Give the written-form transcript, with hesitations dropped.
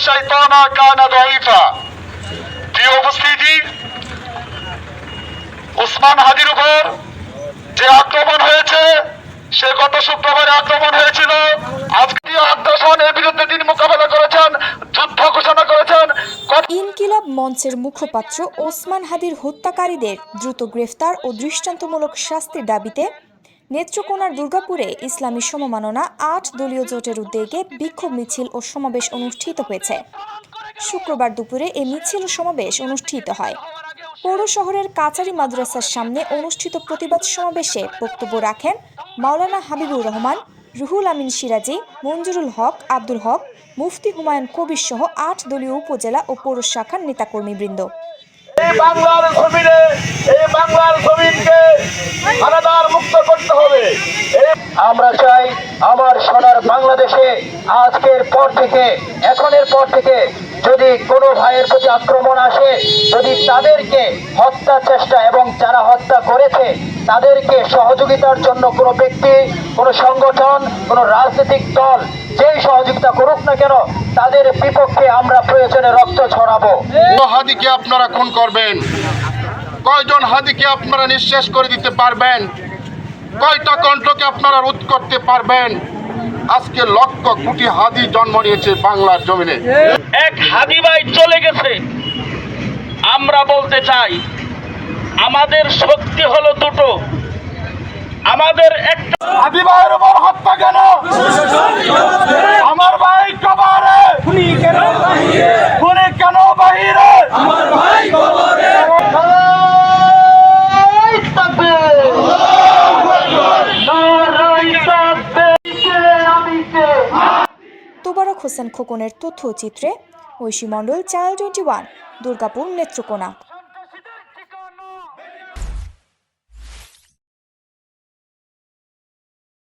শাইতানা কানা দাঈফা। প্রিয় উপস্থিতি, ওসমান হাদির উপর যে আক্রমণ হয়েছে, সে গত শুক্রবারে আক্রমণ হয়েছিল। আজকে আগ্রাসন এর বিরুদ্ধে তিনি মোকাবেলা করেছেন, যুদ্ধ ঘোষণা করেছেন। ইনকিলাব মঞ্চের মুখপাত্র ওসমান হাদির হত্যাকারীদের দ্রুত গ্রেফতার ও দৃষ্টান্তমূলক শাস্তির দাবিতে নেত্রকোনার দুর্গাপুরে ইসলামী সমমাননা ৮ দলীয় জোটের উদ্যোগে বিক্ষোভ মিছিল ও সমাবেশ অনুষ্ঠিত হয়েছে। শুক্রবার দুপুরে এই মিছিল ও সমাবেশ অনুষ্ঠিত হয়। পৌর শহরের কাচারি মাদ্রাসার সামনে অনুষ্ঠিত প্রতিবাদ সমাবেশে বক্তব্য রাখেন মাওলানা হাবিবুর রহমান, রুহুল আমিন সিরাজি, মঞ্জুরুল হক, আব্দুল হক, মুফতি হুমায়ুন কবির সহ ৮ দলীয় উপজেলা ও পৌর শাখার নেতাকর্মীবৃন্দ। এই বাংলার জমিনকে হানাদার মুক্ত করতে হবে। আমরা চাই আমার সোনার বাংলাদেশে আজকের পর থেকে, এখনের পর থেকে যদি কোনো ভাইয়ের প্রতি আক্রমণ আসে, যদি তাদেরকে হত্যা চেষ্টা এবং যারা হত্যা করেছে তাদেরকে সহযোগিতার জন্য কোনো ব্যক্তি, কোনো সংগঠন, কোনো রাজনৈতিক দল যেই সহযোগিতা করুক না কেন, তাদের বিপক্ষে আমরা প্রয়োজনে রক্ত ছড়াবো। হাদিকে আপনারা খুন করবেন? কয়জন হাদিকে আপনারা নিঃশেষ করে দিতে পারবেন? কয়টা কণ্ঠকে আপনারা রোধ করতে পারবেন? আজকে লক্ষ কোটি হাদি জন্ম নিয়েছে বাংলার জমিনে। এক হাদি ভাই চলে গেছে। আমরা বলতে চাই, আমাদের শক্তি হলো দুটো। আমাদের একটা হাদি ভাইয়ের উপর হত্যা কেন? আমার ভাই কবরে, খুনি কেন বাহিরে? আমার ভাই কবরে। তোবারক হোসেন খোকনের তথ্যচিত্রে ঐশী মণ্ডল, চ্যানেল 21, দুর্গাপুর, নেত্রকোনা।